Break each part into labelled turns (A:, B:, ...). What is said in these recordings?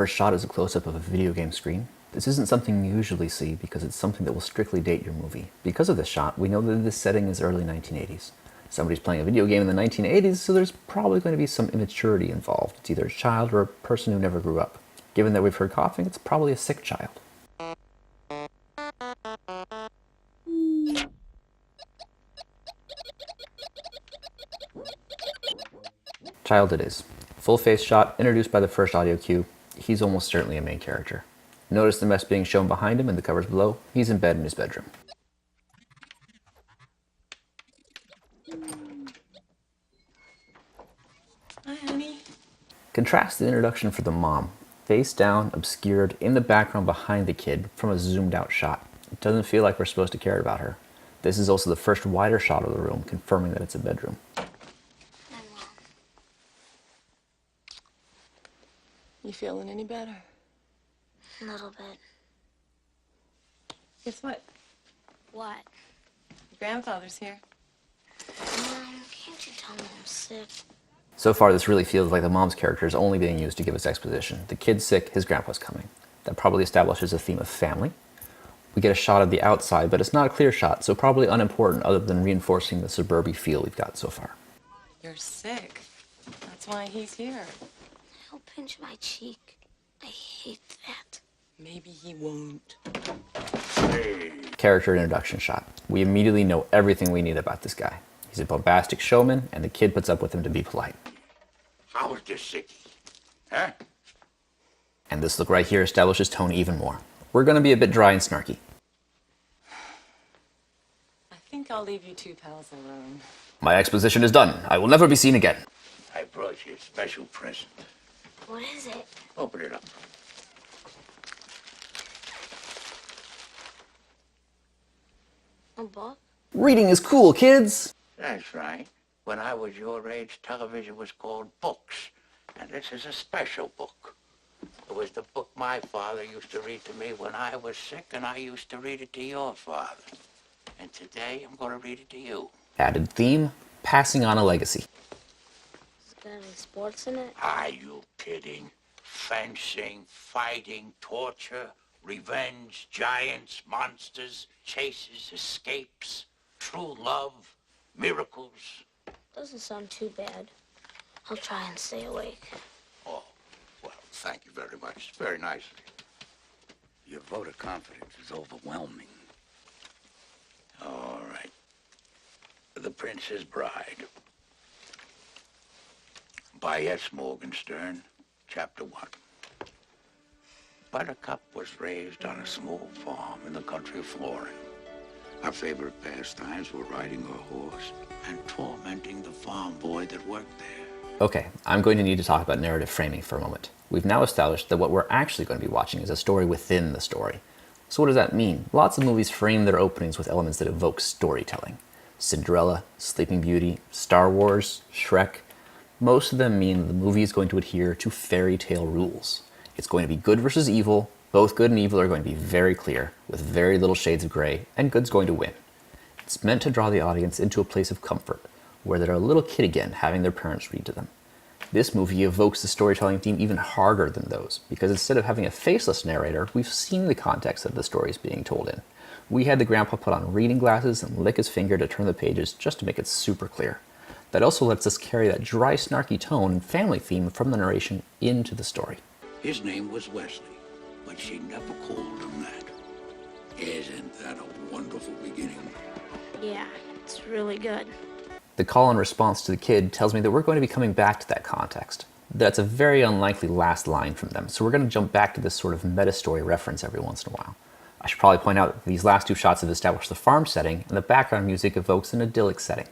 A: First shot is a close-up of a video game screen. This isn't something you usually see because it's something that will strictly date your movie. Because of this shot, we know that this setting is early 1980s. Somebody's playing a video game in the 1980s, so there's probably going to be some immaturity involved. It's either a child or a person who never grew up. Given that we've heard coughing, it's probably a sick child. Child it is. Full face shot, introduced by the first audio cue. He's almost certainly a main character. Notice the mess being shown behind him in the covers below. He's in bed in his bedroom.
B: Hi, honey.
A: Contrast the introduction for the mom. Face down, obscured, in the background behind the kid from a zoomed out shot. It doesn't feel like we're supposed to care about her. This is also the first wider shot of the room, confirming that it's a bedroom.
B: You feeling any better?
C: A little bit.
B: Guess what?
C: What?
B: Your grandfather's here.
C: Can't you tell me I'm sick?
A: So far, this really feels like the mom's character is only being used to give us exposition. The kid's sick, his grandpa's coming. That probably establishes a theme of family. We get a shot of the outside, but it's not a clear shot, so probably unimportant other than reinforcing the suburban feel we've got so far.
B: You're sick. That's why he's here.
C: He'll pinch my cheek. I hate that.
B: Maybe he won't.
A: Character introduction shot. We immediately know everything we need about this guy. He's a bombastic showman, and the kid puts up with him to be polite.
D: How is this sicky? Huh?
A: And this look right here establishes tone even more. We're gonna be a bit dry and snarky.
B: I think I'll leave you two pals alone.
A: My exposition is done. I will never be seen again.
D: I brought you a special present.
C: What is it?
D: Open it up.
C: A book?
A: Reading is cool, kids!
D: That's right. When I was your age, television was called books. And this is a special book. It was the book my father used to read to me when I was sick, and I used to read it to your father. And today, I'm going to read it to you.
A: Added theme, passing on a legacy.
C: Has it got any sports in it?
D: Are you kidding? Fencing, fighting, torture, revenge, giants, monsters, chases, escapes, true love, miracles.
C: Doesn't sound too bad. I'll try and stay awake.
D: Oh, well, thank you very much. It's very nice of you. Your vote of confidence is overwhelming. All right. The Princess Bride. By S. Morgenstern, Chapter 1. Buttercup was raised on a small farm in the country of Florida. Her favorite pastimes were riding her horse and tormenting the farm boy that worked there.
A: Okay, I'm going to need to talk about narrative framing for a moment. We've now established that what we're actually going to be watching is a story within the story. So what does that mean? Lots of movies frame their openings with elements that evoke storytelling. Cinderella, Sleeping Beauty, Star Wars, Shrek. Most of them mean the movie is going to adhere to fairy tale rules. It's going to be good versus evil. Both good and evil are going to be very clear, with very little shades of gray, and good's going to win. It's meant to draw the audience into a place of comfort, where they're a little kid again having their parents read to them. This movie evokes the storytelling theme even harder than those, because instead of having a faceless narrator, we've seen the context that the story is being told in. We had the grandpa put on reading glasses and lick his finger to turn the pages just to make it super clear. That also lets us carry that dry, snarky tone and family theme from the narration into the story.
D: His name was Wesley, but she never called him that. Isn't that a wonderful beginning?
C: Yeah, it's really good.
A: The call and response to the kid tells me that we're going to be coming back to that context. That's a very unlikely last line from them, so we're going to jump back to this sort of meta-story reference every once in a while. I should probably point out that these last two shots have established the farm setting, and the background music evokes an idyllic setting.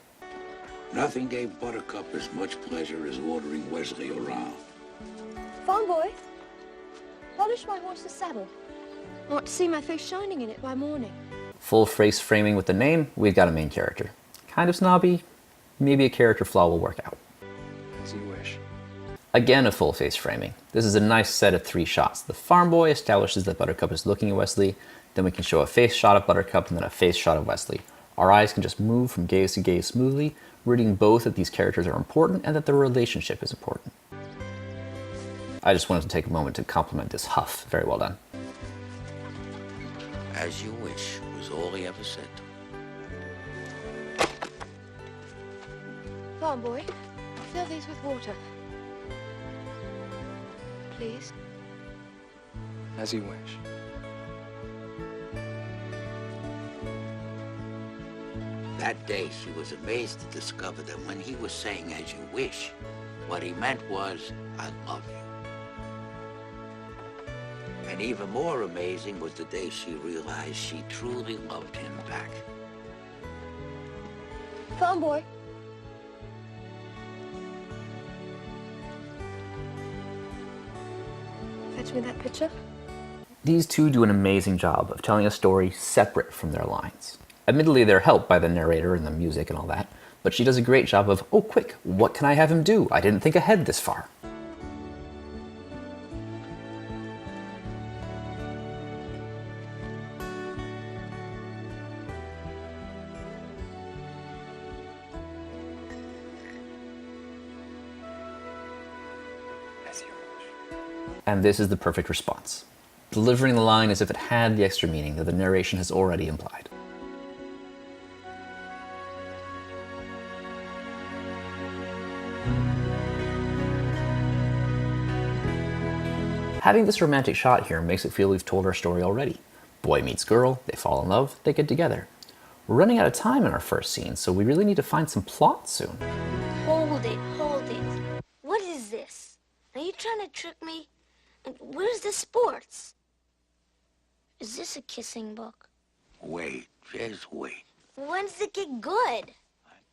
D: Nothing gave Buttercup as much pleasure as ordering Wesley around.
E: Farm boy, polish my horse's saddle. I want to see my face shining in it by morning.
A: Full face framing with the name, we've got a main character. Kind of snobby, maybe a character flaw will work out.
F: As you wish.
A: Again, a full face framing. This is a nice set of 3 shots. The farm boy establishes that Buttercup is looking at Wesley, then we can show a face shot of Buttercup and then a face shot of Wesley. Our eyes can just move from gaze to gaze smoothly, reading both that these characters are important and that their relationship is important. I just wanted to take a moment to compliment this huff. Very well done.
D: As you wish was all he ever said.
E: Farm boy, fill these with water. Please.
F: As you wish.
D: That day, she was amazed to discover that when he was saying, as you wish, what he meant was, I love you. And even more amazing was the day she realized she truly loved him back.
E: Farm boy. Fetch me that picture.
A: These two do an amazing job of telling a story separate from their lines. Admittedly, they're helped by the narrator and the music and all that, but she does a great job of, oh quick, what can I have him do? I didn't think ahead this far.
F: As you wish.
A: And this is the perfect response. Delivering the line as if it had the extra meaning that the narration has already implied. Having this romantic shot here makes it feel we've told our story already. Boy meets girl, they fall in love, they get together. We're running out of time in our first scene, so we really need to find some plot soon.
C: Hold it, hold it. What is this? Are you trying to trick me? And where's the sports? Is this a kissing book?
D: Wait, just wait.
C: When's it get good?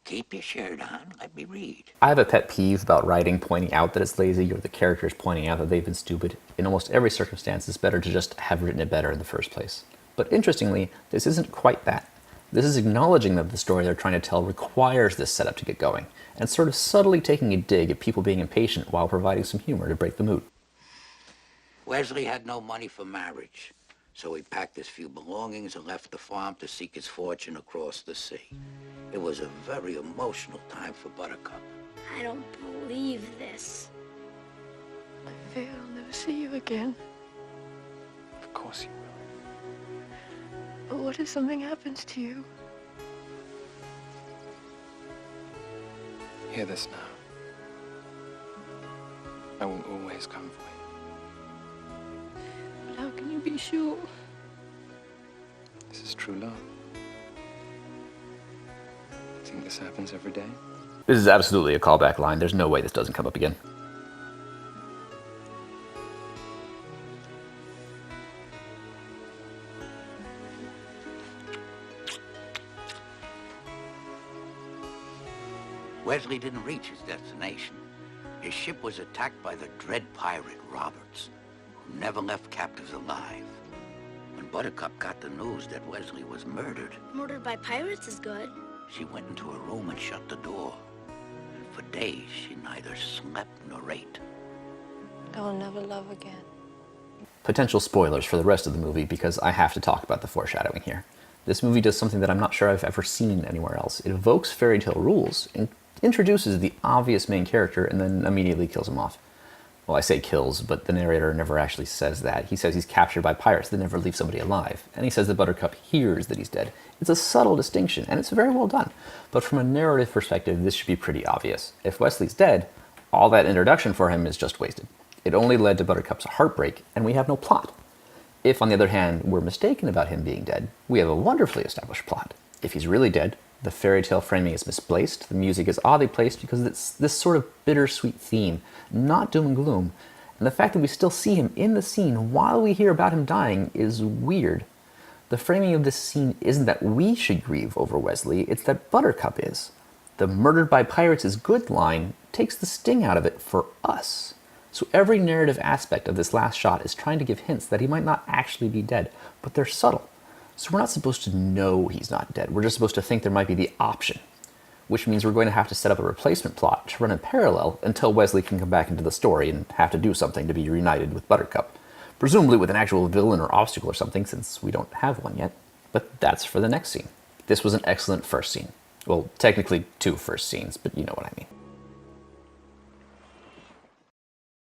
D: Keep your shirt on, let me read.
A: I have a pet peeve about writing pointing out that it's lazy or the characters pointing out that they've been stupid. In almost every circumstance, it's better to just have written it better in the first place. But interestingly, this isn't quite that. This is acknowledging that the story they're trying to tell requires this setup to get going, and sort of subtly taking a dig at people being impatient while providing some humor to break the mood.
D: Wesley had no money for marriage, so he packed his few belongings and left the farm to seek his fortune across the sea. It was a very emotional time for Buttercup.
C: I don't believe this.
E: I fear I'll never see you again.
F: Of course you will.
E: But what if something happens to you?
F: Hear this now. I will always come for you.
E: But how can you be sure?
F: This is true love. You think this happens every day?
A: This is absolutely a callback line. There's no way this doesn't come up again.
D: Wesley didn't reach his destination. His ship was attacked by the dread pirate Roberts, who never left captives alive. When Buttercup got the news that Wesley was murdered,
C: Murdered by pirates is good.
D: she went into her room and shut the door. And for days, she neither slept nor ate.
E: I'll never love again.
A: Potential spoilers for the rest of the movie because I have to talk about the foreshadowing here. This movie does something that I'm not sure I've ever seen anywhere else. It evokes fairy tale rules and introduces the obvious main character and then immediately kills him off. Well, I say kills, but the narrator never actually says that. He says he's captured by pirates that never leave somebody alive. And he says that Buttercup hears that he's dead. It's a subtle distinction, and it's very well done. But from a narrative perspective, this should be pretty obvious. If Wesley's dead, all that introduction for him is just wasted. It only led to Buttercup's heartbreak, and we have no plot. If, on the other hand, we're mistaken about him being dead, we have a wonderfully established plot. If he's really dead, the fairy tale framing is misplaced, the music is oddly placed because it's this sort of bittersweet theme, not doom and gloom, and the fact that we still see him in the scene while we hear about him dying is weird. The framing of this scene isn't that we should grieve over Wesley, it's that Buttercup is. The murdered by pirates is good line takes the sting out of it for us. So every narrative aspect of this last shot is trying to give hints that he might not actually be dead, but they're subtle. So we're not supposed to know he's not dead. We're just supposed to think there might be the option, which means we're going to have to set up a replacement plot to run in parallel until Wesley can come back into the story and have to do something to be reunited with Buttercup. Presumably with an actual villain or obstacle or something, since we don't have one yet. But that's for the next scene. This was an excellent first scene. Well, technically 2 first scenes, but you know what I mean.